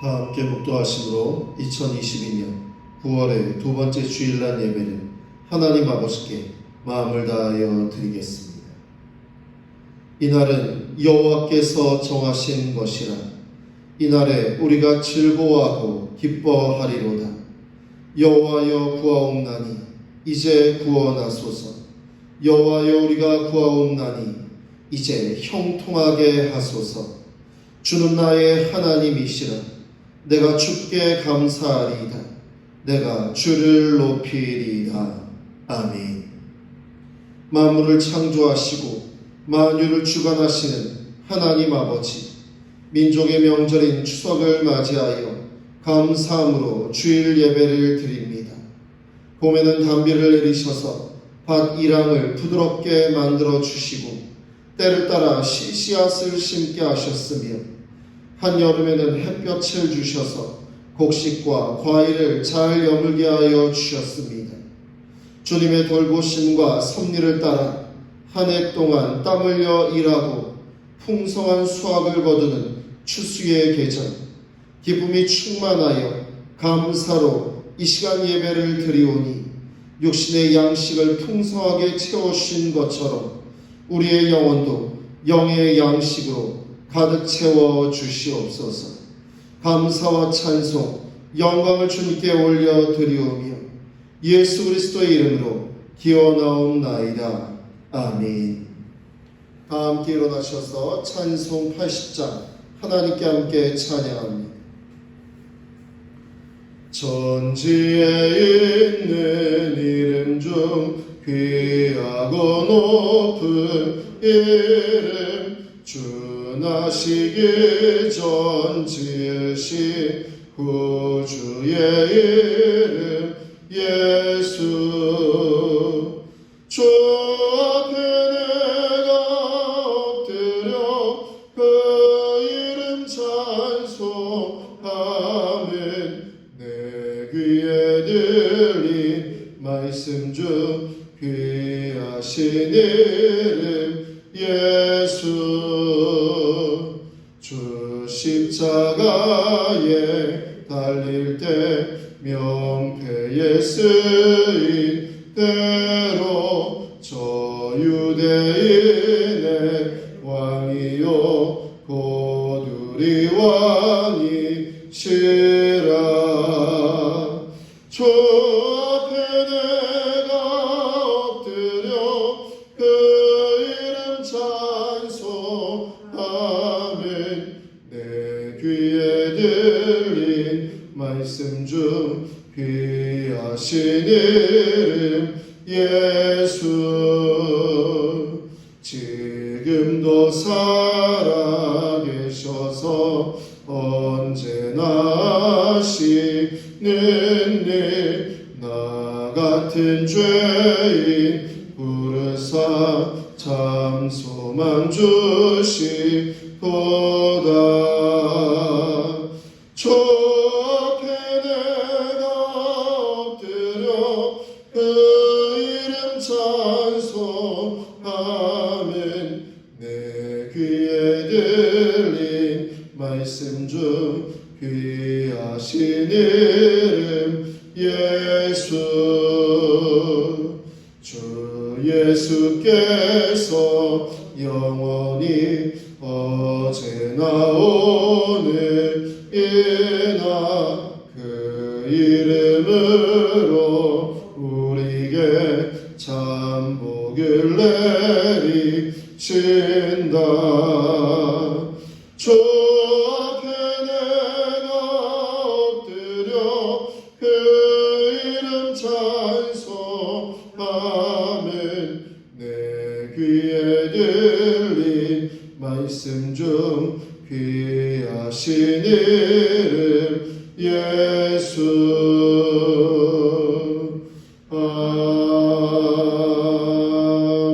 다 함께 묵도하심으로 2022년 9월의 두 번째 주일날 예배를 하나님 아버지께 마음을 다하여 드리겠습니다. 이날은 여호와께서 정하신 것이라. 이날에 우리가 즐거워하고 기뻐하리로다. 여호와여 구하옵나니 이제 구원하소서. 여호와여 우리가 구하옵나니 이제 형통하게 하소서. 주는 나의 하나님이시라. 내가 주께 감사하리이다. 내가 주를 높이리이다. 아멘. 만물을 창조하시고 만유를 주관하시는 하나님 아버지, 민족의 명절인 추석을 맞이하여 감사함으로 주일 예배를 드립니다. 봄에는 단비를 내리셔서 밭 이랑을 부드럽게 만들어 주시고 때를 따라 씨앗을 심게 하셨으며 한여름에는 햇볕을 주셔서 곡식과 과일을 잘 여물게 하여 주셨습니다. 주님의 돌보심과 섭리를 따라 한 해 동안 땀 흘려 일하고 풍성한 수확을 거두는 추수의 계절, 기쁨이 충만하여 감사로 이 시간 예배를 드리오니 육신의 양식을 풍성하게 채워주신 것처럼 우리의 영혼도 영의 양식으로 가득 채워 주시옵소서. 감사와 찬송, 영광을 주님께 올려 드리오며 예수 그리스도의 이름으로 기원하옵나이다. 아멘. 다 함께 일어나셔서 찬송 80장 하나님께 함께 찬양합니다. 천지에 있는 이름 중 귀하고 높은 이름, 주 나시기 전 지으신 구주의 이름 예수. 주 앞에 내가 엎드려 그 이름 찬송하면 내 귀에 들린 말씀 중 귀하신 이름 예수. 주 십자가에 달릴 때 명패에 쓰인 대로 저 유대인의 왕이요 곧 우리 왕이시라. 주 앞에 내가 엎드려 그 이름 찬송하면 내 귀에 들린 말씀 중 귀하신 이름 예수. 지금도 살아계셔서 언제나 하시는 일, 나 같은 죄인 부르사 참 소망 주시도다. 주 앞에 내가 엎드려 그 이름 찬송하면 내 귀에 들린 말씀 중 귀하신 이름 예수. 주 예수께서 영원히 어제나 오늘이나 그 이름으로 우리에게 참 복을 내리신다. 주 앞에 내가 엎드려 그 이름 찬송하면 내 귀에 들린 말씀 중 귀하신 이름 예수.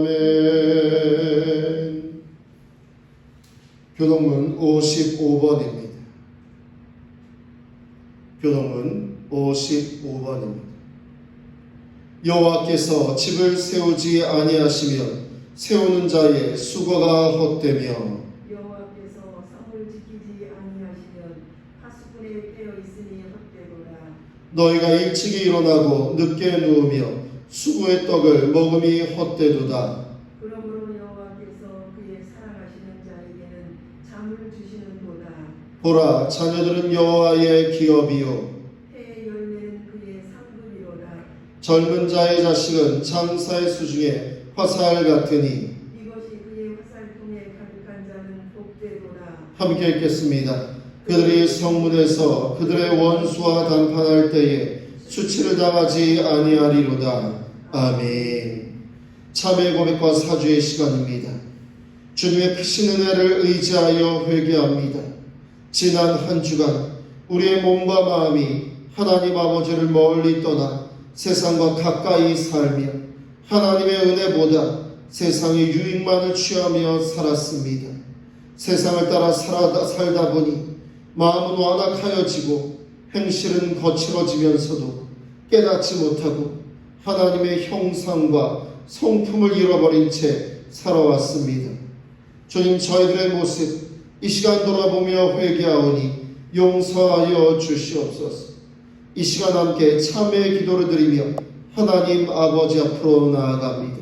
아멘. 교동문 55번입니다. 교동문 55번입니다. 여호와께서 집을 세우지 아니하시면 세우는 자의 수고가 헛되며 여호와께서 성을 지키지 아니하시면 파수꾼의 너희가 일찍이 일어나고 늦게 누우며 수고의 떡을 먹음이 헛되도다. 그러므로 여호와께서 그의 사랑하시는 자에게는 잠을 주시는도다. 보라, 자녀들은 여호와의 기업이요 해의 열매는 그의 상급이로다. 젊은 자의 자식은 장사의 수중에 화살 같으니. 이것이 그의 화살통에 가득한 자는 복되도다. 함께 읽겠습니다. 그들이 성문에서 그들의 원수와 담판할 때에 수치를 당하지 아니하리로다. 아멘. 참회 고백과 사주의 시간입니다. 주님의 크신 은혜를 의지하여 회개합니다. 지난 한 주간 우리의 몸과 마음이 하나님 아버지를 멀리 떠나 세상과 가까이 살며 하나님의 은혜보다 세상의 유익만을 취하며 살았습니다. 세상을 따라 살다 보니 마음은 완악하여지고 행실은 거칠어지면서도 깨닫지 못하고 하나님의 형상과 성품을 잃어버린 채 살아왔습니다. 주님, 저희들의 모습 이 시간 돌아보며 회개하오니 용서하여 주시옵소서. 이 시간 함께 참회의 기도를 드리며 하나님 아버지 앞으로 나아갑니다.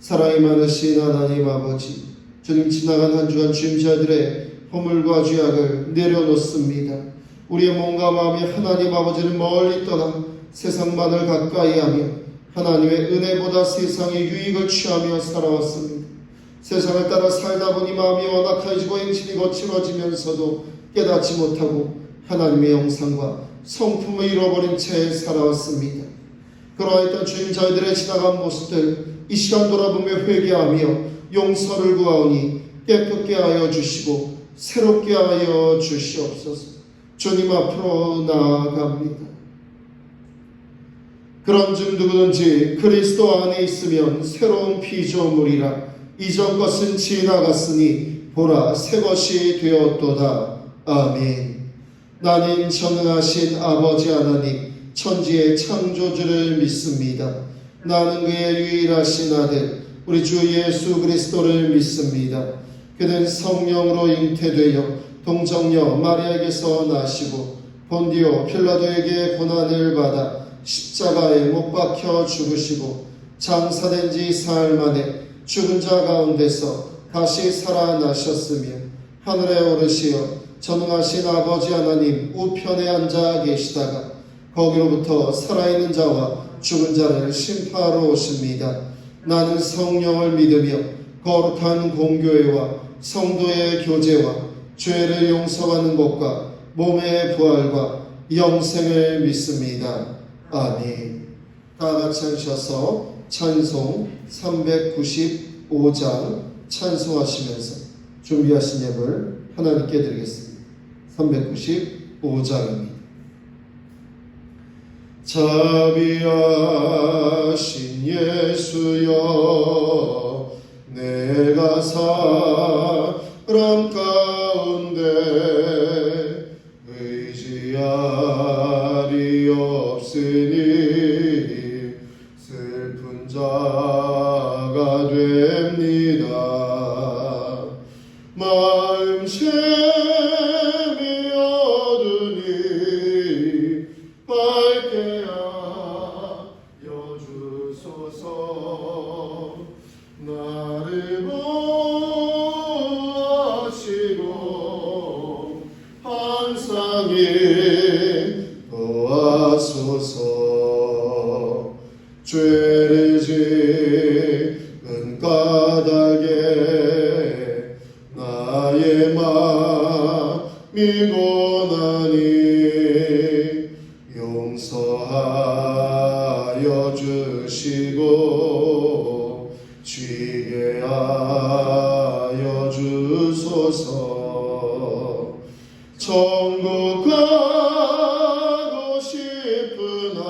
사랑이 많으신 하나님 아버지, 주님, 지나간 한 주간 주임자들의 허물과 죄악을 내려놓습니다. 우리의 몸과 마음이 하나님 아버지를 멀리 떠나 세상만을 가까이 하며 하나님의 은혜보다 세상의 유익을 취하며 살아왔습니다. 세상을 따라 살다 보니 마음이 완악해지고 행실이 거칠어지면서도 깨닫지 못하고 하나님의 형상과 성품을 잃어버린 채 살아왔습니다. 그러했던 주님, 저희들의 지나간 모습들 이 시간 돌아보며 회개하며 용서를 구하오니 깨끗게 하여 주시고 새롭게 하여 주시옵소서. 주님 앞으로 나아갑니다. 그런즉 누구든지 그리스도 안에 있으면 새로운 피조물이라. 이전 것은 지나갔으니 보라, 새 것이 되었도다. 아멘. 나는 전능하신 아버지 하나님 천지의 창조주를 믿습니다. 나는 그의 유일하신 아들 우리 주 예수 그리스도를 믿습니다. 그는 성령으로 잉태되어 동정녀 마리아에게서 나시고 본디오 필라도에게 고난을 받아 십자가에 못 박혀 죽으시고 장사된 지 사흘 만에 죽은 자 가운데서 다시 살아나셨으며 하늘에 오르시어 전능하신 아버지 하나님 우편에 앉아 계시다가 거기로부터 살아있는 자와 죽은 자를 심판하러 오십니다. 나는 성령을 믿으며 거룩한 공교회와 성도의 교제와 죄를 용서받는 것과 몸의 부활과 영생을 믿습니다. 아멘. 다 같이 하셔서 찬송 395장 찬송하시면서 준비하신 예물 하나님께 드리겠습니다. 395장입니다. 자비하신 예수여, 내가 사람 가운데 의지할이 없으니 슬픈 자가 됩니다. 마음 샘이 어두니 밝게 하여 주소서. 나를 보시고 환상이 도와소서. 죄를 지은 까닭에 나의 마음이 고나니 용서하여 주시고 쉬게 하여 주소서. 천국 가고 싶으나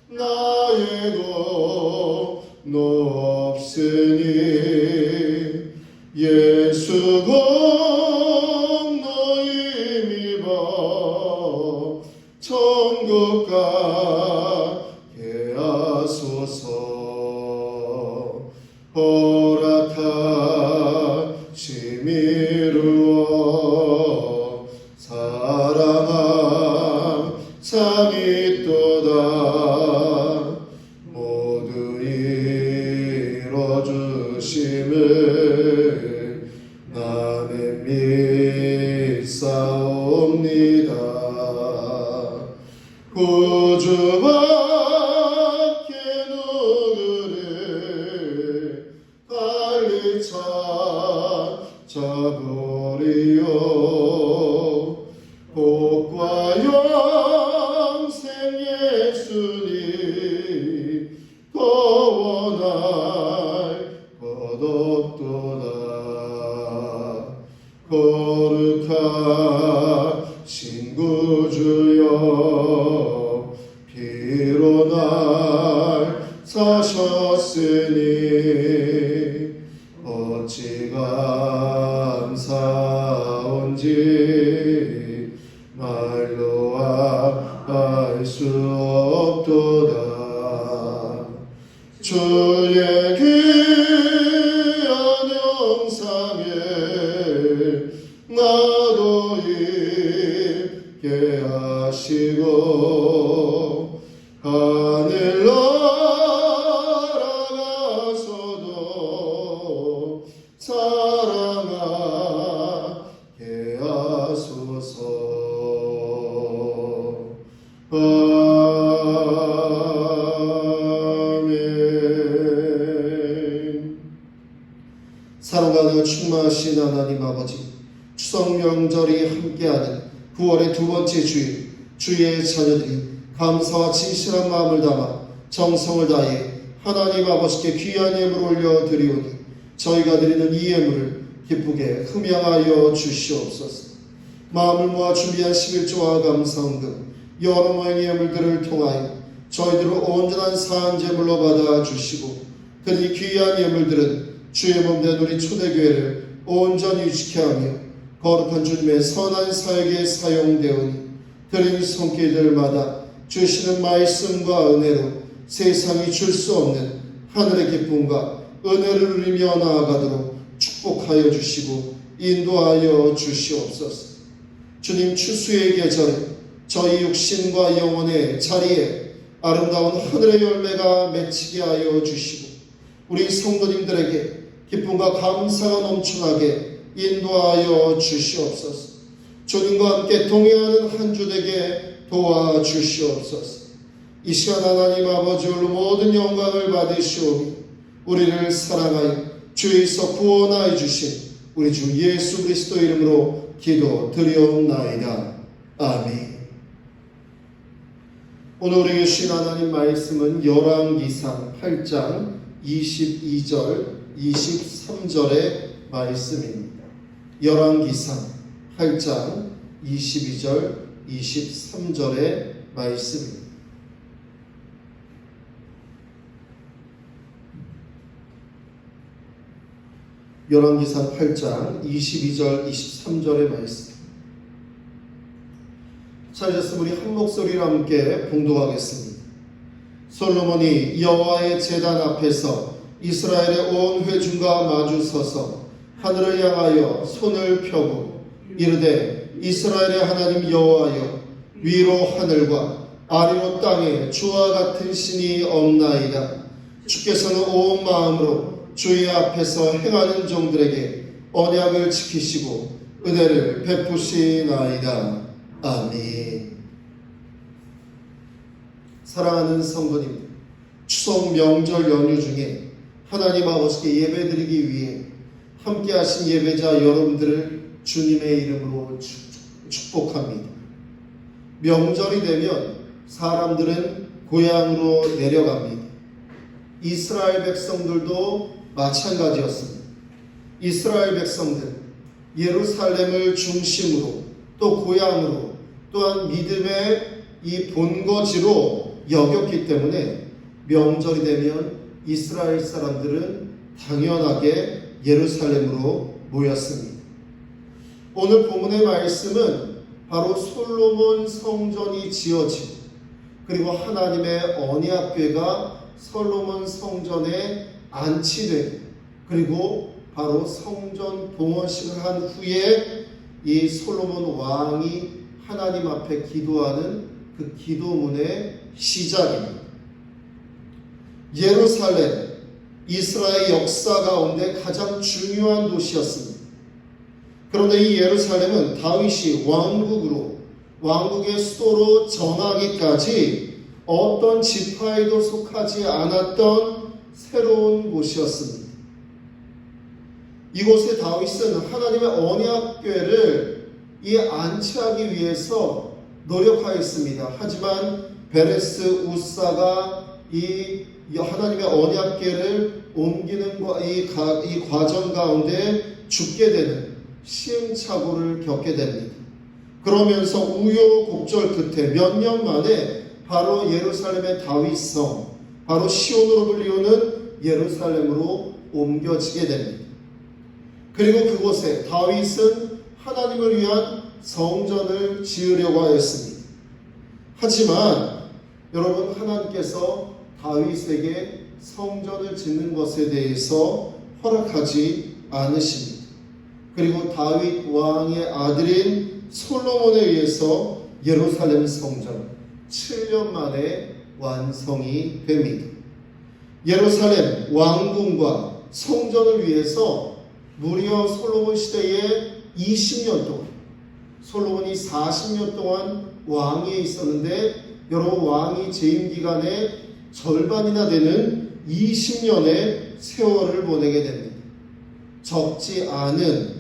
나의 돈 없으니 예수 공로 힘입어 천국 가게 하소서. 허락하심이 이루어 사랑한 사 나는 믿사옵니다. 구주밖에 누구를 달리 찾아보리요. 복과 영생 예수님 더 원할 것 없도다. 거룩하신 구주여 피로 날 사셨으니 어찌 감사한지 말로 알 수 없도다. 주의 귀한 영상에 나도 있게 하시고 하늘 날아가서도 사랑하게 하소서. 아멘. 사랑과 충만하신 하나님 아버지, 추석 명절이 함께하는 9월의 두 번째 주일, 주의 자녀들이 감사와 진실한 마음을 담아 정성을 다해 하나님 아버지께 귀한 예물을 올려드리오니 저희가 드리는 이 예물을 기쁘게 흠양하여 주시옵소서. 마음을 모아 준비한 11조와 감사헌금 여러 모양의 예물들을 통하여 저희들을 온전한 사한제물로 받아주시고, 그리 귀한 예물들은 주의 몸된 우리 초대교회를 온전히 유지케 하며 거룩한 주님의 선한 사역에 사용되오니 드린 손길들마다 주시는 말씀과 은혜로 세상이 줄 수 없는 하늘의 기쁨과 은혜를 누리며 나아가도록 축복하여 주시고 인도하여 주시옵소서. 주님, 추수의 계절에 저희 육신과 영혼의 자리에 아름다운 하늘의 열매가 맺히게 하여 주시고 우리 성도님들에게 기쁨과 감사가 넘쳐나게 인도하여 주시옵소서. 주님과 함께 동행하는 한 주 되게 도와주시옵소서. 이 시간 하나님 아버지로 모든 영광을 받으시오며 우리를 사랑하여 주에서 구원하여 주신 우리 주 예수 그리스도 이름으로 기도드리옵나이다. 아멘. 오늘 우리에게 주신 하나님 말씀은 열왕기상 8장 22절 23절의 말씀입니다. 열왕기상 8장 22절 23절의 말씀입니다. 열왕기상 8장 22절 23절의 말씀. 찾으셨으면 우리 한 목소리로 함께 봉독하겠습니다. 솔로몬이 여호와의 제단 앞에서 이스라엘의 온 회중과 마주 서서 하늘을 향하여 손을 펴고 이르되 이스라엘의 하나님 여호와여, 위로 하늘과 아래로 땅에 주와 같은 신이 없나이다. 주께서는 온 마음으로 주의 앞에서 행하는 종들에게 언약을 지키시고 은혜를 베푸시나이다. 아멘. 사랑하는 성도님, 추석 명절 연휴 중에 하나님 아버지께 예배드리기 위해 함께 하신 예배자 여러분들을 주님의 이름으로 축복합니다. 명절이 되면 사람들은 고향으로 내려갑니다. 이스라엘 백성들도 마찬가지였습니다. 이스라엘 백성들 예루살렘을 중심으로 또 고향으로 또한 믿음의 이 본거지로 여겼기 때문에 명절이 되면 이스라엘 사람들은 당연하게 예루살렘으로 모였습니다. 오늘 본문의 말씀은 바로 솔로몬 성전이 지어지고 그리고 하나님의 언약궤가 솔로몬 성전에 안치되고 그리고 바로 성전 동원식을 한 후에 이 솔로몬 왕이 하나님 앞에 기도하는 그 기도문의 시작입니다. 예루살렘, 이스라엘 역사 가운데 가장 중요한 도시였습니다. 그런데 이 예루살렘은 다윗이 왕국의 수도로 정하기까지 어떤 지파에도 속하지 않았던 새로운 곳이었습니다. 이곳에 다윗은 하나님의 언약궤를 안치하기 위해서 노력하였습니다. 하지만 베레스 우사가 이 하나님의 언약궤를 옮기는 이 과정 가운데 죽게 되는 시행착오를 겪게 됩니다. 그러면서 우여곡절 끝에 몇 년 만에 바로 예루살렘의 다윗성, 바로 시온으로 불리우는 예루살렘으로 옮겨지게 됩니다. 그리고 그곳에 다윗은 하나님을 위한 성전을 지으려고 하였습니다. 하지만 여러분, 하나님께서 다윗에게 성전을 짓는 것에 대해서 허락하지 않으십니다. 그리고 다윗 왕의 아들인 솔로몬에 의해서 예루살렘 성전 7년 만에 완성이 됩니다. 예루살렘 왕궁과 성전을 위해서 무려 솔로몬 시대에 20년 동안, 솔로몬이 40년 동안 왕위에 있었는데 여러분, 왕이 재임 기간의 절반이나 되는 20년의 세월을 보내게 됩니다. 적지 않은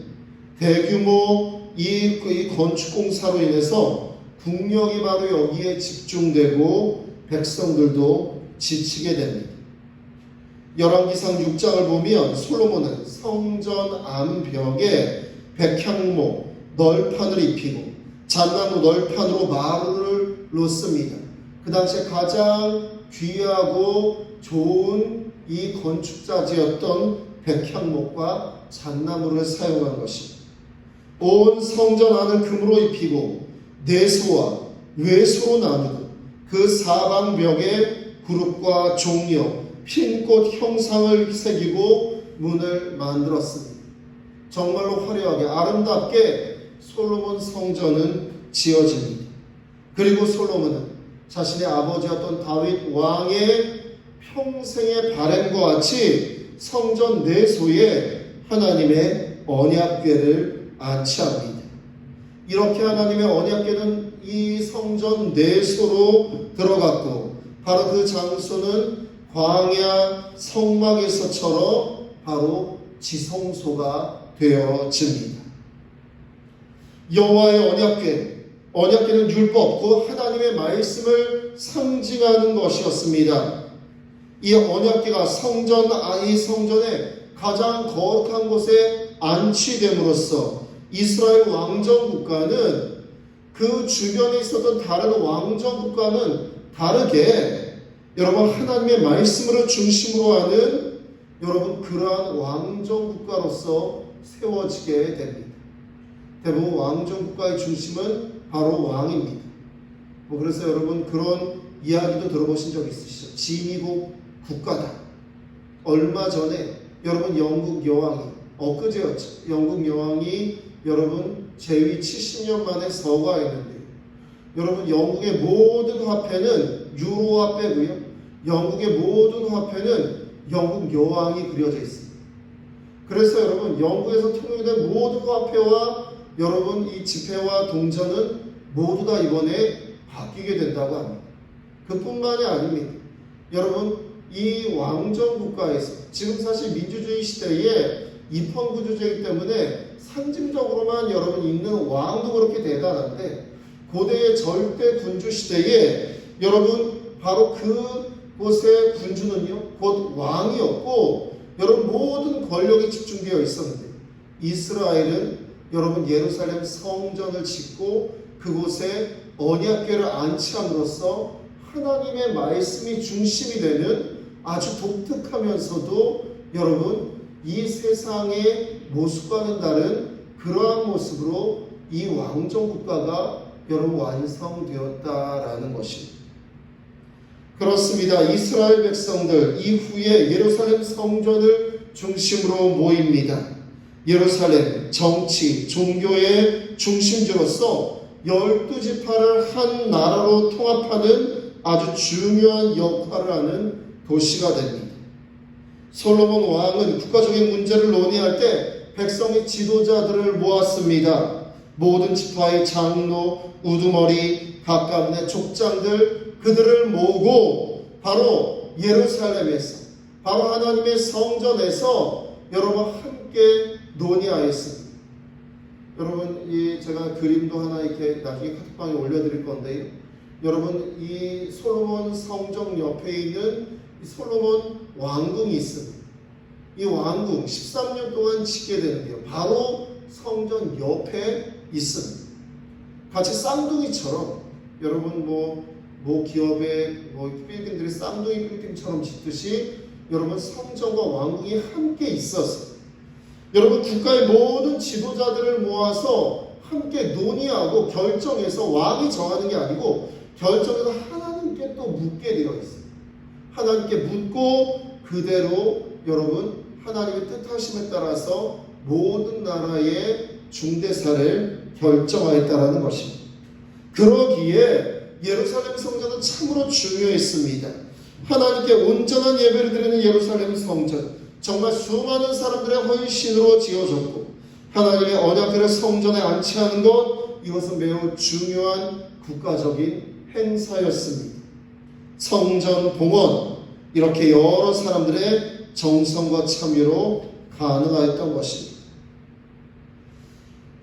대규모 이 건축 공사로 인해서 국력이 바로 여기에 집중되고 백성들도 지치게 됩니다. 열왕기상 6장을 보면 솔로몬은 성전 암벽에 백향목 널판을 입히고 잣나무 널판으로 마루를 놓습니다. 그 당시에 가장 귀하고 좋은 이 건축자재였던 백향목과 잣나무를 사용한 것입니다. 온 성전 안을 금으로 입히고 내소와 외소로 나누고 그 사방벽에 그룹과 종려, 핀꽃 형상을 새기고 문을 만들었습니다. 정말로 화려하게 아름답게 솔로몬 성전은 지어집니다. 그리고 솔로몬은 자신의 아버지였던 다윗 왕의 평생의 바램과 같이 성전 내소에 하나님의 언약궤를 안치합니다. 이렇게 하나님의 언약궤는 이 성전 내소로 들어갔고 바로 그 장소는 광야 성막에서처럼 바로 지성소가 되어집니다. 여호와의 언약궤는 율법, 그 하나님의 말씀을 상징하는 것이었습니다. 이 언약궤가 이 성전의 가장 거룩한 곳에 안치됨으로써 이스라엘 왕정 국가는 그 주변에 있었던 다른 왕정 국가는 다르게 여러분 하나님의 말씀을 중심으로 하는 여러분 그러한 왕정 국가로서 세워지게 됩니다. 대부분 왕정 국가의 중심은 바로 왕입니다. 그래서 여러분 그런 이야기도 들어보신 적 있으시죠? 진이국 국가다. 얼마 전에 여러분 영국 여왕이 엊그제였죠. 영국 여왕이 여러분 재위 70년 만에 서거했는데 여러분 영국의 모든 화폐는 유로 화폐고요. 영국의 모든 화폐는 영국 여왕이 그려져 있습니다. 그래서 여러분 영국에서 통용된 모든 화폐와 여러분 이 지폐와 동전은 모두 다 이번에 바뀌게 된다고 합니다. 그뿐만이 아닙니다. 여러분 이 왕정 국가에서 지금 사실 민주주의 시대에 입헌군주제이기 때문에 상징적으로만 여러분 있는 왕도 그렇게 대단한데 고대의 절대 군주 시대에 여러분 바로 그곳의 군주는요 곧 왕이었고 여러분 모든 권력이 집중되어 있었는데 이스라엘은 여러분 예루살렘 성전을 짓고 그곳에 언약궤를 안치함으로써 하나님의 말씀이 중심이 되는 아주 독특하면서도 여러분 이 세상의 모습과는 다른 그러한 모습으로 이 왕정 국가가 여러분 완성되었다라는 것입니다. 그렇습니다. 이스라엘 백성들 이후에 예루살렘 성전을 중심으로 모입니다. 예루살렘 정치, 종교의 중심지로서 12지파를 한 나라로 통합하는 아주 중요한 역할을 하는 도시가 됩니다. 솔로몬 왕은 국가적인 문제를 논의할 때 백성의 지도자들을 모았습니다. 모든 지파의 장로, 우두머리, 가까운의 족장들 그들을 모으고 바로 예루살렘에서 바로 하나님의 성전에서 여러분 함께 논의하였습니다. 여러분 제가 그림도 하나 이렇게 나중에 카톡방에 올려드릴 건데요. 여러분 이 솔로몬 성전 옆에 있는 이 솔로몬 왕궁이 있습니다. 이 왕궁 13년 동안 짓게 되는데요. 바로 성전 옆에 있습니다. 같이 쌍둥이처럼 여러분 뭐 기업의 빌딩들이 쌍둥이 빌딩처럼 짓듯이 여러분 성전과 왕궁이 함께 있었어요. 여러분 국가의 모든 지도자들을 모아서 함께 논의하고 결정해서 왕이 정하는 게 아니고 결정해서 하나님께 또 묻게 되어 있어요. 하나님께 묻고 그대로 여러분 하나님의 뜻하심에 따라서 모든 나라의 중대사를 결정하였다라는 것입니다. 그러기에 예루살렘 성전은 참으로 중요했습니다. 하나님께 온전한 예배를 드리는 예루살렘 성전, 정말 수많은 사람들의 헌신으로 지어졌고 하나님의 언약궤를 성전에 안치하는 것, 이것은 매우 중요한 국가적인 행사였습니다. 성전 봉헌, 이렇게 여러 사람들의 정성과 참여로 가능하였던 것입니다.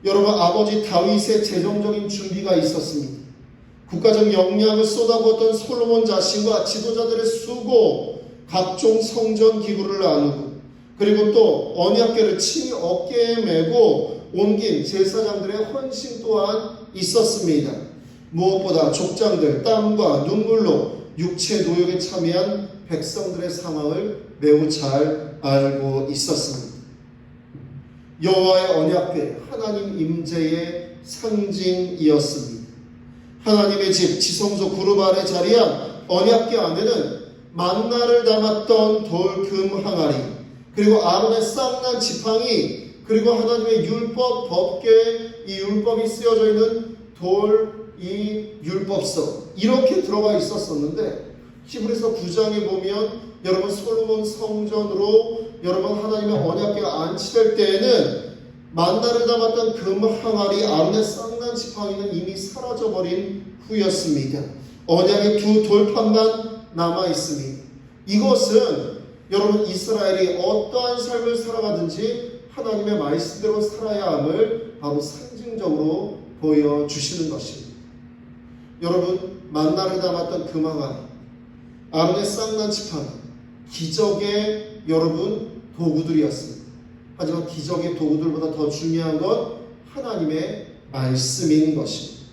여러분 아버지 다윗의 재정적인 준비가 있었습니다. 국가적 역량을 쏟아부었던 솔로몬 자신과 지도자들의 수고, 각종 성전 기구를 나누고 그리고 또 언약궤를 친히 어깨에 메고 옮긴 제사장들의 헌신 또한 있었습니다. 무엇보다 족장들 땀과 눈물로 육체 노역에 참여한 백성들의 상황을 매우 잘 알고 있었습니다. 여호와의 언약궤, 하나님 임재의 상징이었습니다. 하나님의 집 지성소 그룹 아래 자리한 언약궤 안에는 만나를 담았던 돌금 항아리, 그리고 아론의 쌍난 지팡이, 그리고 하나님의 율법 법궤, 이 율법이 쓰여져 있는 이 율법서, 이렇게 들어가 있었었는데 히브리서 9장에 보면 여러분 솔로몬 성전으로 여러분 하나님의 언약궤가 안치될 때에는 만나를 담았던 금 항아리, 아론의 쌍난 지팡이는 이미 사라져버린 후였습니다. 언약의 두 돌판만 남아 있습니다. 이것은 여러분 이스라엘이 어떠한 삶을 살아가든지 하나님의 말씀대로 살아야 함을 바로 상징적으로 보여주시는 것입니다. 여러분 만나를 담았던 금 항아리, 아론의 쌍난 지팡이, 기적의 여러분 도구들이었습니다. 하지만 기적의 도구들보다 더 중요한 건 하나님의 말씀인 것입니다.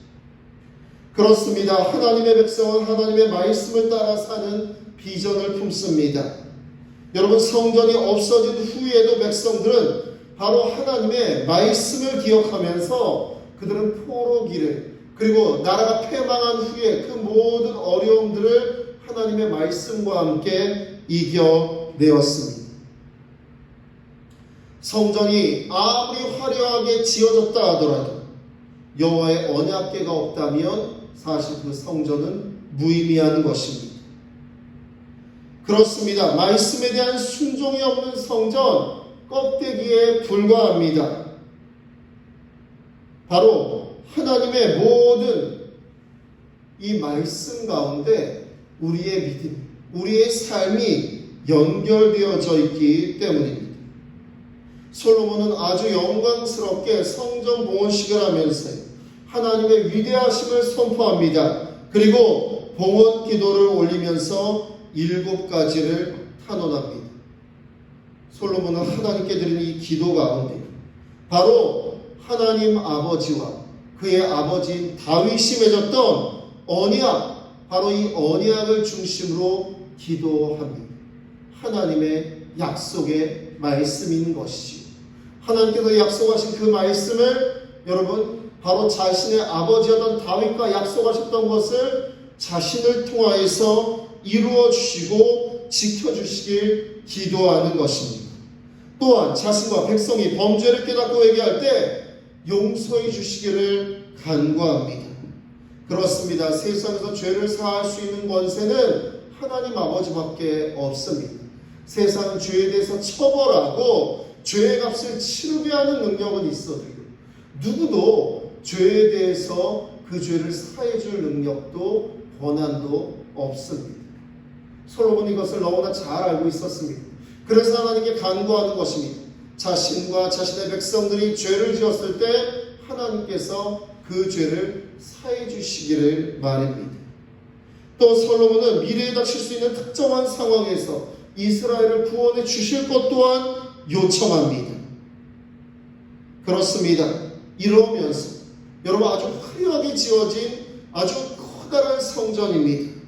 그렇습니다. 하나님의 백성은 하나님의 말씀을 따라 사는 비전을 품습니다. 여러분 성전이 없어진 후에도 백성들은 바로 하나님의 말씀을 기억하면서 그들은 포로기를 그리고 나라가 패망한 후에 그 모든 어려움들을 하나님의 말씀과 함께 이겨내었습니다. 성전이 아무리 화려하게 지어졌다 하더라도 여호와의 언약궤가 없다면 사실 그 성전은 무의미한 것입니다. 그렇습니다. 말씀에 대한 순종이 없는 성전, 껍데기에 불과합니다. 바로 하나님의 모든 이 말씀 가운데 우리의 믿음, 우리의 삶이 연결되어져 있기 때문입니다. 솔로몬은 아주 영광스럽게 성전 봉헌식을 하면서 하나님의 위대하심을 선포합니다. 그리고 봉헌 기도를 올리면서 7가지를 탄원합니다. 솔로몬은 하나님께 드린 이 기도 가운데 바로 하나님 아버지와 그의 아버지인 다윗이 맺었던 언약, 바로 이 언약을 중심으로 기도합니다. 하나님의 약속의 말씀인 것이지. 하나님께서 약속하신 그 말씀을 여러분 바로 자신의 아버지였던 다윗과 약속하셨던 것을 자신을 통하여서 이루어 주시고 지켜주시길 기도하는 것입니다. 또한 자신과 백성이 범죄를 깨닫고 회개할 때 용서해 주시기를 간구합니다. 그렇습니다. 세상에서 죄를 사할 수 있는 권세는 하나님 아버지밖에 없습니다. 세상 죄에 대해서 처벌하고 죄의 값을 치르게 하는 능력은 있어도요, 누구도 죄에 대해서 그 죄를 사해줄 능력도 권한도 없습니다. 솔로몬이 이것을 너무나 잘 알고 있었습니다. 그래서 하나님께 간구하는 것입니다. 자신과 자신의 백성들이 죄를 지었을 때 하나님께서 그 죄를 사해 주시기를 말입니다. 또 솔로몬은 미래에 닥칠 수 있는 특정한 상황에서 이스라엘을 구원해 주실 것 또한 요청합니다. 그렇습니다. 이러면서 여러분, 아주 화려하게 지어진 아주 커다란 성전입니다.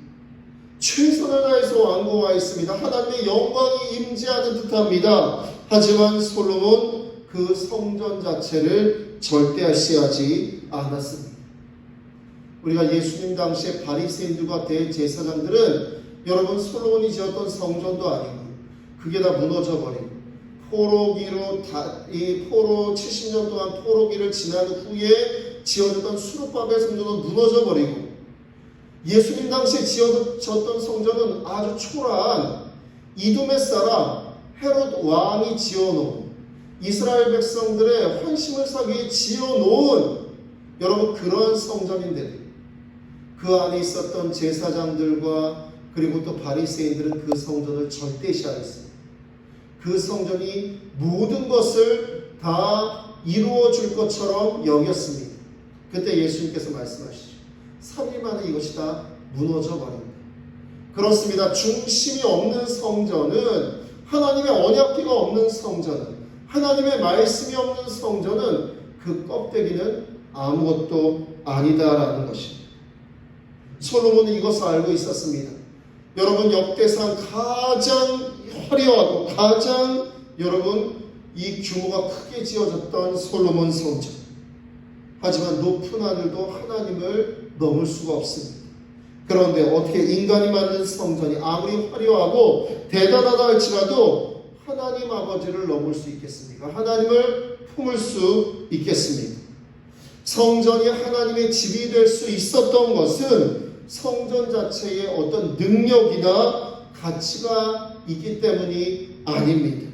최선을 다해서 완공하여 있습니다. 하나님의 영광이 임재하는 듯합니다. 하지만 솔로몬 그 성전 자체를 절대시하지 않았습니다. 우리가 예수님 당시에 바리새인들과 대제사장들은 여러분, 솔로몬이 지었던 성전도 아니고 그게 다 무너져 버리고 포로 70년 동안 포로기를 지난 후에 지어졌던 수르바벨 성전은 무너져 버리고, 예수님 당시에 지어졌던 성전은 아주 초라한 이돔의 사람 헤롯 왕이 지어놓은, 이스라엘 백성들의 환심을 사기 위해 지어놓은 여러분 그런 성전인데, 그 안에 있었던 제사장들과 그리고 또 바리새인들은 그 성전을 절대시하였습니다. 그 성전이 모든 것을 다 이루어 줄 것처럼 여겼습니다. 그때 예수님께서 말씀하시죠. 3일 만에 이것이 다 무너져 버립니다. 그렇습니다. 중심이 없는 성전은, 하나님의 언약궤가 없는 성전은, 하나님의 말씀이 없는 성전은 그 껍데기는 아무것도 아니다라는 것입니다. 솔로몬은 이것을 알고 있었습니다. 여러분, 역대상 가장 화려하고 가장 여러분 이 규모가 크게 지어졌던 솔로몬 성전. 하지만 높은 하늘도 하나님을 넘을 수가 없습니다. 그런데 어떻게 인간이 만든 성전이 아무리 화려하고 대단하다 할지라도 하나님 아버지를 넘을 수 있겠습니까? 하나님을 품을 수 있겠습니까? 성전이 하나님의 집이 될 수 있었던 것은 성전 자체에 어떤 능력이나 가치가 있기 때문이 아닙니다.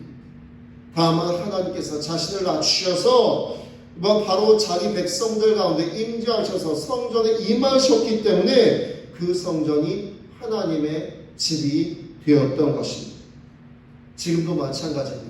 다만 하나님께서 자신을 낮추셔서 바로 자기 백성들 가운데 임재하셔서 성전에 임하셨기 때문에 그 성전이 하나님의 집이 되었던 것입니다. 지금도 마찬가지입니다.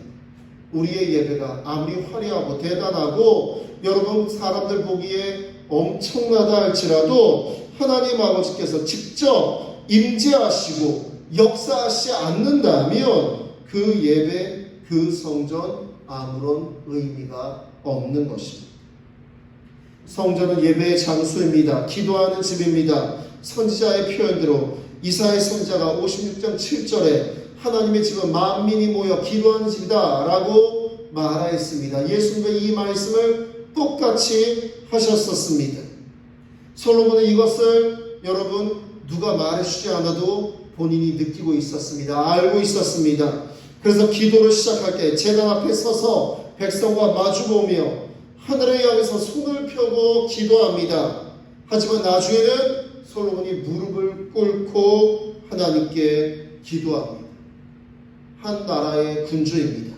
우리의 예배가 아무리 화려하고 대단하고 여러분 사람들 보기에 엄청나다 할지라도 하나님 아버지께서 직접 임재하시고 역사하시지 않는다면 그 예배, 그 성전 아무런 의미가 없는 것입니다. 성전은 예배의 장소입니다. 기도하는 집입니다. 선지자의 표현대로 이사야 선지자가 56장 7절에 하나님의 집은 만민이 모여 기도하는 집이다 라고 말하였습니다. 예수님도 이 말씀을 똑같이 하셨었습니다. 솔로몬은 이것을 여러분 누가 말해주지 않아도 본인이 느끼고 있었습니다. 알고 있었습니다. 그래서 기도를 시작할 때 제단 앞에 서서 백성과 마주보며 하늘을 향해서 손을 펴고 기도합니다. 하지만 나중에는 솔로몬이 무릎을 꿇고 하나님께 기도합니다. 한 나라의 군주입니다.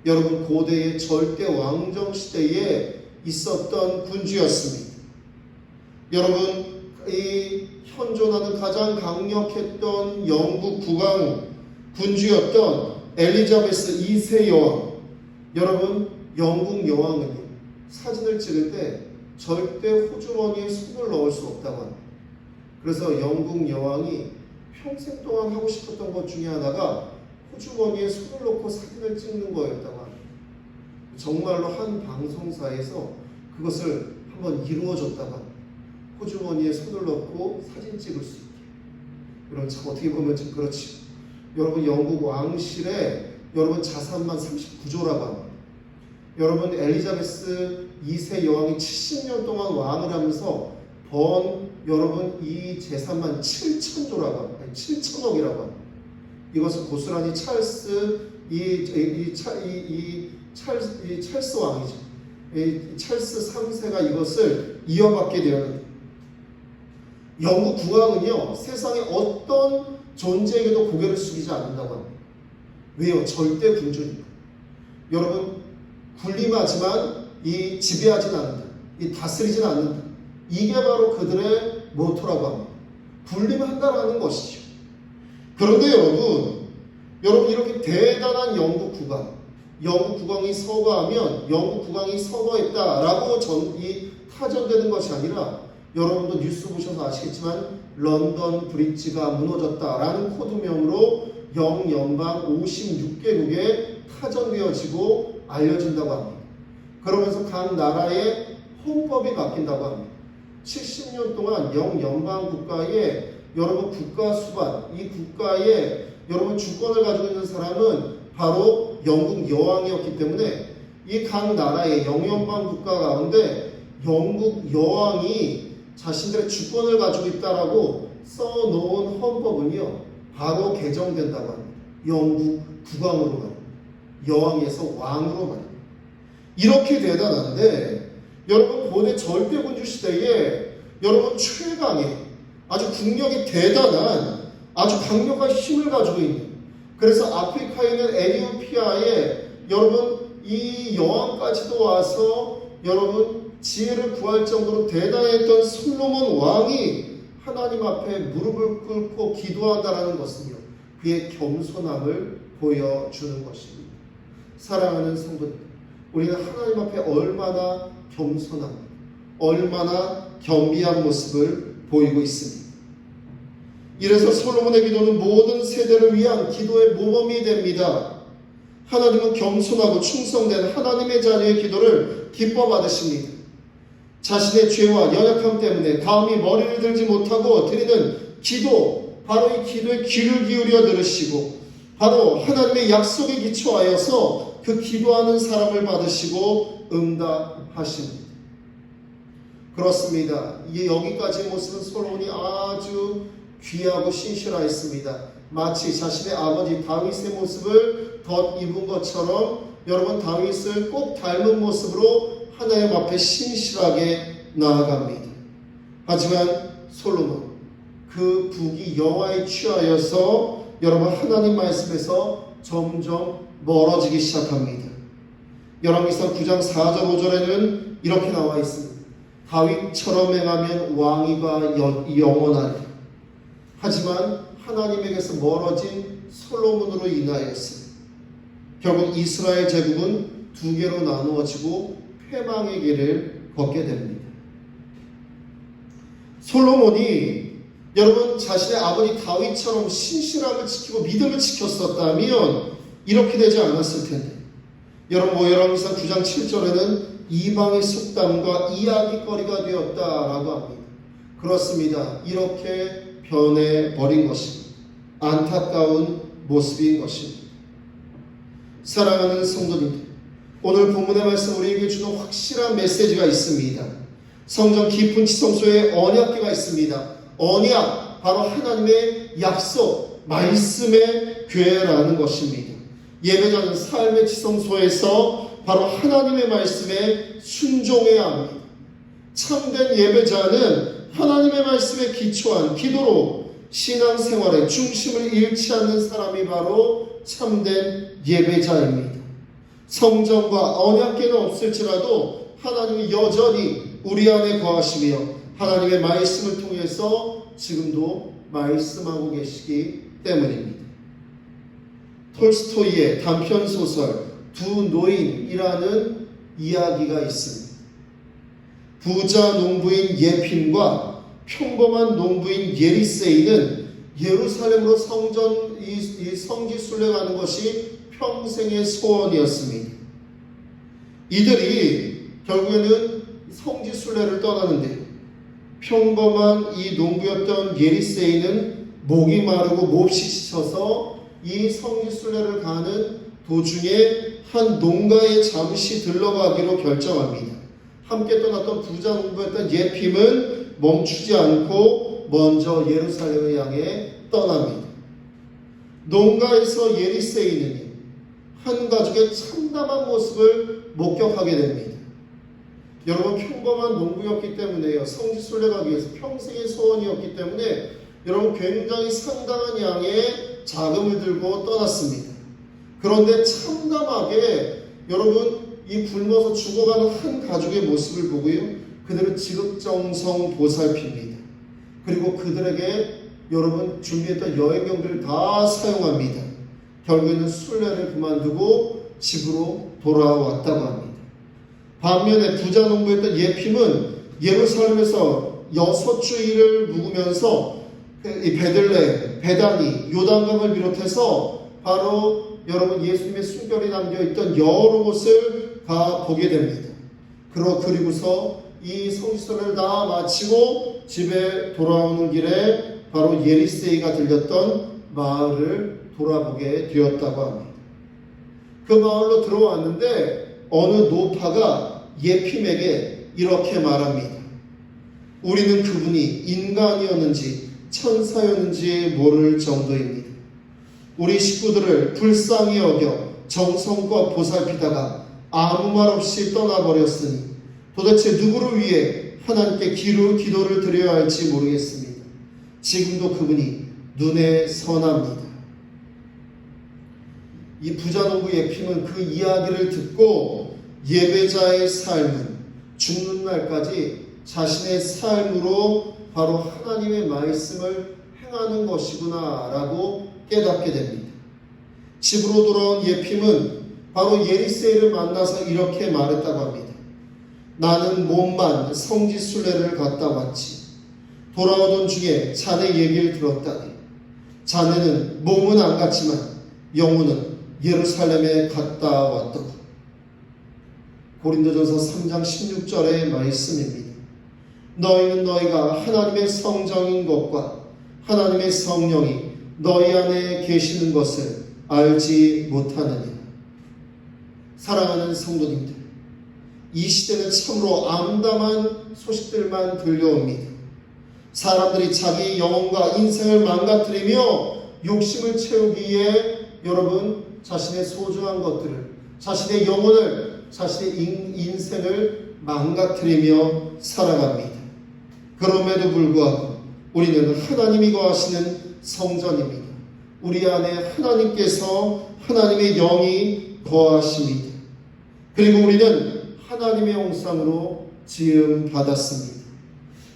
여러분 고대의 절대 왕정 시대에 있었던 군주였습니다. 여러분 이 현존하는 가장 강력했던 영국 국왕 군주였던 엘리자베스 2세 여왕. 여러분 영국 여왕은요 사진을 찍을 때 절대 호주머니에 손을 넣을 수 없다고 합니다. 그래서 영국 여왕이 평생 동안 하고 싶었던 것 중에 하나가 호주머니에 손을 넣고 사진을 찍는 거였다고 합니다. 정말로 한 방송사에서 그것을 한번 이루어줬다고 합니다. 호주머니에 손을 넣고 사진 찍을 수 있게. 여러분 참 어떻게 보면 좀 그렇지. 여러분 영국 왕실에 여러분 자산만 39조라고 합니다. 여러분 엘리자베스 2세 여왕이 70년 동안 왕을 하면서 번 여러분 이 재산만 7천조라고 합니다. 7천억이라고 합니다. 이것은 고스란히 찰스 찰스 왕이죠. 이 찰스 3세가 이것을 이어받게 되었는데 영국 국왕은요 세상에 어떤 존재에게도 고개를 숙이지 않는다고 합니다. 왜요? 절대 군주니까. 여러분, 군림하지만 이 지배하진 않는다. 이 다스리진 않는다. 이게 바로 그들의 모토라고 합니다. 군림한다라는 것이죠. 그런데 여러분 이렇게 대단한 영국 국왕이 서거하면 영국 국왕이 서거했다라고 이 타전되는 것이 아니라, 여러분도 뉴스 보셔서 아시겠지만 런던 브릿지가 무너졌다라는 코드명으로 영연방 56개국에 타전되어지고 알려진다고 합니다. 그러면서 각 나라의 헌법이 바뀐다고 합니다. 70년 동안 영연방 국가에 여러분 국가 수반, 이 국가에 여러분 주권을 가지고 있는 사람은 바로 영국 여왕이었기 때문에 이 각 나라의 영연방 국가 가운데 영국 여왕이 자신들의 주권을 가지고 있다라고 써놓은 헌법은요, 바로 개정된다고 합니다. 영국 국왕으로 말입니다. 여왕에서 왕으로 말입니다. 이렇게 대단한데, 여러분 고대 절대군주 시대에 여러분 최강의 아주 국력이 대단한 아주 강력한 힘을 가지고 있는, 그래서 아프리카에 있는 에티오피아에 여러분 이 여왕까지도 와서 여러분 지혜를 구할 정도로 대단했던 솔로몬 왕이 하나님 앞에 무릎을 꿇고 기도한다라는 것은요, 그의 겸손함을 보여주는 것입니다. 사랑하는 성도들, 우리는 하나님 앞에 얼마나 겸손한, 얼마나 겸비한 모습을 보이고 있습니다. 이래서 솔로몬의 기도는 모든 세대를 위한 기도의 모범이 됩니다. 하나님은 겸손하고 충성된 하나님의 자녀의 기도를 기뻐 받으십니다. 자신의 죄와 연약함 때문에 감히 머리를 들지 못하고 드리는 기도, 바로 이 기도에 귀를 기울여 들으시고, 바로 하나님의 약속에 기초하여서 그 기도하는 사람을 받으시고 응답하십니다. 그렇습니다. 이게 여기까지의 모습은 솔로몬이 아주 귀하고 신실하였습니다. 마치 자신의 아버지 다윗의 모습을 덧입은 것처럼 여러분 다윗을 꼭 닮은 모습으로 하나님 앞에 신실하게 나아갑니다. 하지만 솔로몬, 그 북이 여호와에 취하여서 여러분 하나님 말씀에서 점점 멀어지기 시작합니다. 열왕기상 9장 4절 5절에는 이렇게 나와 있습니다. 다윗처럼 행하면 왕위가 영원하리라. 하지만 하나님에게서 멀어진 솔로몬으로 인하여서 결국 이스라엘 제국은 두 개로 나누어지고 패망의 길을 걷게 됩니다. 솔로몬이 여러분 자신의 아버지 다윗처럼 신실함을 지키고 믿음을 지켰었다면 이렇게 되지 않았을 텐데, 여러분 열왕기상 9장 7절에는 이방의 속담과 이야기거리가 되었다라고 합니다. 그렇습니다. 이렇게 변해버린 것입니다. 안타까운 모습인 것입니다. 사랑하는 성도님들, 오늘 본문의 말씀 우리에게 주는 확실한 메시지가 있습니다. 성전 깊은 지성소에 언약궤가 있습니다. 언약, 바로 하나님의 약속, 말씀의 궤라는 것입니다. 예배자는 삶의 지성소에서 바로 하나님의 말씀에 순종해야 합니다. 참된 예배자는 하나님의 말씀에 기초한 기도로 신앙생활의 중심을 잃지 않는 사람이 바로 참된 예배자입니다. 성전과 언약궤는 없을지라도 하나님이 여전히 우리 안에 거하시며 하나님의 말씀을 통해서 지금도 말씀하고 계시기 때문입니다. 톨스토이의 단편소설 두 노인이라는 이야기가 있습니다. 부자 농부인 예핀과 평범한 농부인 예리세이는 예루살렘으로 성지 순례가는 것이 평생의 소원이었습니다. 이들이 결국에는 성지 순례를 떠나는데, 평범한 이 농부였던 예리세이는 목이 마르고 몹시 지쳐서 이 성지 순례를 가는 도중에 한 농가에 잠시 들러가기로 결정합니다. 함께 떠났던 부자 농부였던 예핌은 멈추지 않고 먼저 예루살렘을 향해 떠납니다. 농가에서 예리세이는 한 가족의 참담한 모습을 목격하게 됩니다. 여러분, 평범한 농부였기 때문에요. 성지 순례 가기 위해서 평생의 소원이었기 때문에 여러분 굉장히 상당한 양의 자금을 들고 떠났습니다. 그런데 참담하게 여러분 이 굶어서 죽어가는 한 가족의 모습을 보고요, 그들은 지극정성 보살핍니다. 그리고 그들에게 여러분 준비했던 여행경비를 다 사용합니다. 결국에는 순례를 그만두고 집으로 돌아왔다고 합니다. 반면에 부자 농부였던 예핌은 예루살렘에서 6주일을 묵으면서 이 베들레헴, 베다니, 요단강을 비롯해서 바로 여러분 예수님의 숨결이 담겨있던 여러 곳을 가 보게 됩니다. 그리고서 이 성지순례를 다 마치고 집에 돌아오는 길에 바로 예리세이가 들렸던 마을을 돌아보게 되었다고 합니다. 그 마을로 들어왔는데 어느 노파가 예핌에게 이렇게 말합니다. 우리는 그분이 인간이었는지 천사였는지 모를 정도입니다. 우리 식구들을 불쌍히 여겨 정성껏 보살피다가 아무 말 없이 떠나버렸으니 도대체 누구를 위해 하나님께 기도를 드려야 할지 모르겠습니다. 지금도 그분이 눈에 선합니다. 이 부자농부 예핌은 그 이야기를 듣고 예배자의 삶은 죽는 날까지 자신의 삶으로 바로 하나님의 말씀을 행하는 것이구나 라고 깨닫게 됩니다. 집으로 돌아온 예핌은 바로 예리세이를 만나서 이렇게 말했다고 합니다. 나는 몸만 성지순례를 갔다 왔지. 돌아오던 중에 자네 얘기를 들었다니. 자네는 몸은 안 갔지만 영혼은 예루살렘에 갔다 왔더라. 고린도전서 3장 16절의 말씀입니다. 너희는 너희가 하나님의 성정인 것과 하나님의 성령이 너희 안에 계시는 것을 알지 못하느냐. 사랑하는 성도님들, 이 시대는 참으로 암담한 소식들만 들려옵니다. 사람들이 자기 영혼과 인생을 망가뜨리며 욕심을 채우기 위해 여러분 자신의 소중한 것들을, 자신의 영혼을, 자신의 인생을 망가뜨리며 살아갑니다. 그럼에도 불구하고 우리는 하나님이 거하시는 성전입니다. 우리 안에 하나님께서, 하나님의 영이 거하십니다. 그리고 우리는 하나님의 형상으로 지음 받았습니다.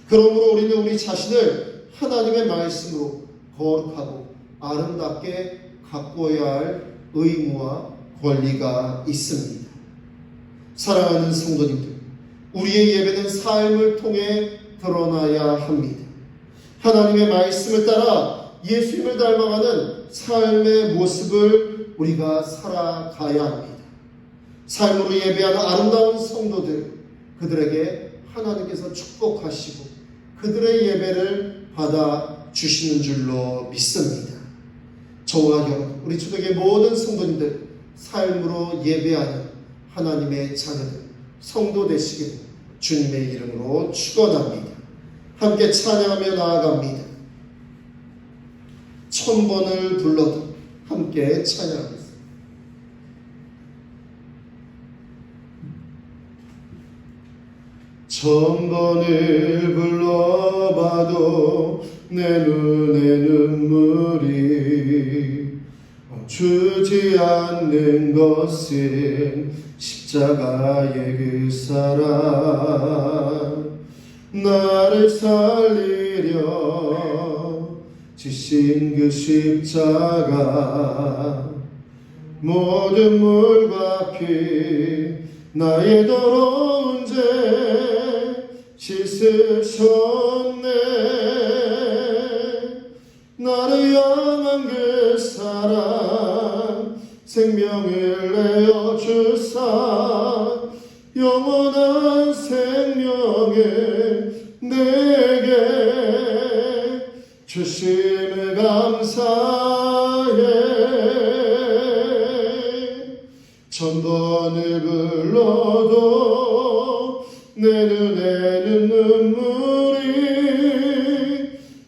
그러므로 우리는 우리 자신을 하나님의 말씀으로 거룩하고 아름답게 가꾸어야 할 의무와 권리가 있습니다. 사랑하는 성도님들, 우리의 예배는 삶을 통해 드러나야 합니다. 하나님의 말씀을 따라 예수님을 닮아가는 삶의 모습을 우리가 살아가야 합니다. 삶으로 예배하는 아름다운 성도들, 그들에게 하나님께서 축복하시고 그들의 예배를 받아 주시는 줄로 믿습니다. 저와 여러분, 우리 초대교회 모든 성도님들, 삶으로 예배하는 하나님의 자녀들, 성도 되시기를 주님의 이름으로 축원합니다. 함께 찬양하며 나아갑니다. 1000번을 불러도 함께 찬양하겠습니다. 천번을 불러봐도 내 눈에 눈물이 멈추지 않는 것은 십자가의 그 사랑, 나를 살리려 지신 그 십자가, 모든 물과 피 나의 더러운 죄 씻으셨네. 나를 향한 그 사랑, 생명을 내어 주사 영원한 생명을 내게 주심을 감사해. 1000번을 불러도 내 눈에는 눈물이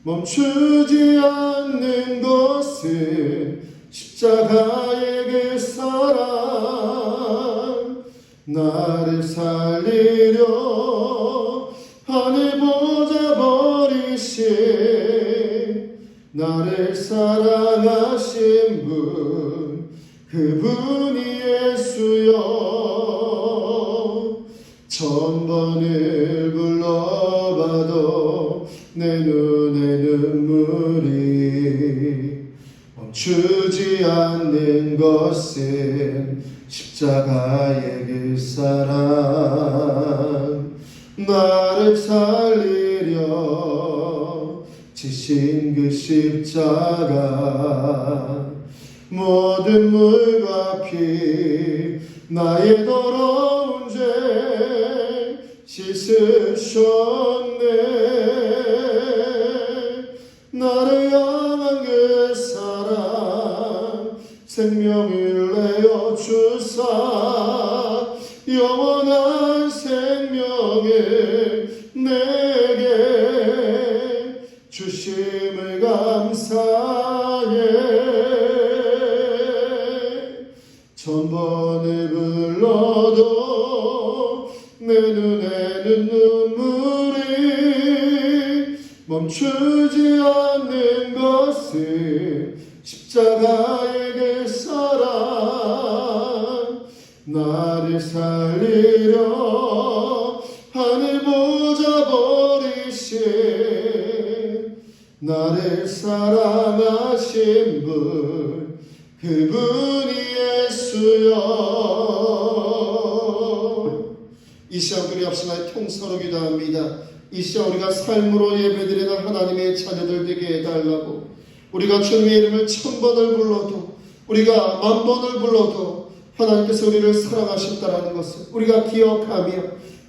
멈추지 않는 것은 십자가의 그 사랑, 나를 살리려 하늘 보좌 버리신 나를 사랑하신 분, 그분이 예수여. 천번을 불러봐도 내 눈에 눈물이 멈추지 않는 것은 십자가의 그 사랑. 나를 살리려 지신 그 십자가. 모든 물과 피 나의 더러운 죄 씻으셨네. 나를 향한 그 사랑 생명을 내어 주사 영원한 생명을 내게 주심을 감사해. 천번을 불러도 내 눈에는 눈물이 멈추지 않는 것은 십자가의 그 사랑. 나를 살리려 하늘 보좌 버리신 나를 사랑하신 분 그분이 예수여. 이 시간 우리 앞서나 통서로 기도합니다. 이 시간 우리가 삶으로 예배드리는 하나님의 자녀들 되게 해달라고. 우리가 주님의 이름을 1000번을 불러도 우리가 10,000번을 불러도 하나님께서 우리를 사랑하셨다라는 것을 우리가 기억하며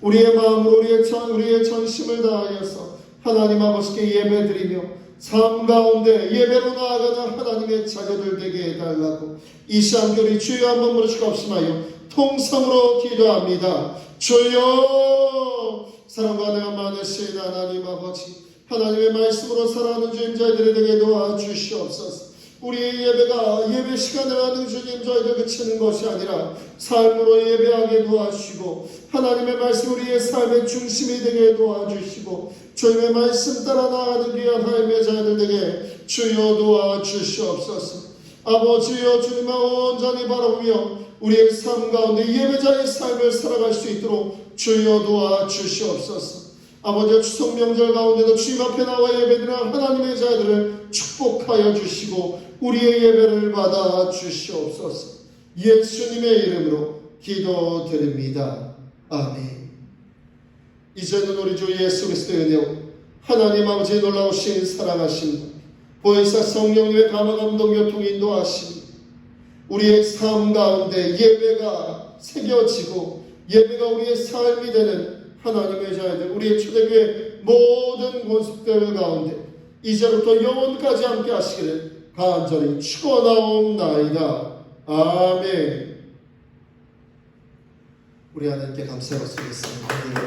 우리의 마음으로 우리의 전심을 다하여서 하나님 아버지께 예배드리며 삶 가운데 예배로 나아가는 하나님의 자녀들 되게 해달라고. 이 시간 우리 주여 한번 부르시고 합심하여 통성으로 기도합니다. 주여. 사랑과 은혜가 많으신 하나님 아버지, 하나님의 말씀으로 살아가는 주님 저희들이 되게 도와주시옵소서. 우리의 예배가 예배 시간을 하는 주님 저희들 그치는 것이 아니라 삶으로 예배하게 도와주시고 하나님의 말씀 우리의 삶의 중심이 되게 도와주시고 주님의 말씀 따라 나아가는 귀한 하나님의 자녀들 되게 주여 도와주시옵소서. 아버지여, 주님을 온전히 바라보며 우리의 삶 가운데 예배자의 삶을 살아갈 수 있도록 주여 도와주시옵소서. 아버지여, 추석 명절 가운데도 주님 앞에 나와 예배드리는 하나님의 자들을 축복하여 주시고 우리의 예배를 받아 주시옵소서. 예수님의 이름으로 기도드립니다. 아멘. 이제는 우리 주 예수 그리스도의 은혜와 하나님 아버지의 놀라우신 사랑하심, 보혜사 성령님의 감화 감동 교통 인도하심, 우리의 삶 가운데 예배가 새겨지고 예배가 우리의 삶이 되는 하나님의 자녀들, 우리의 초대교회 모든 권속들 가운데 이제부터 영원까지 함께 하시기를 간절히 축원하옵나이다. 아멘. 우리 하나님께 감사를 드리겠습니다.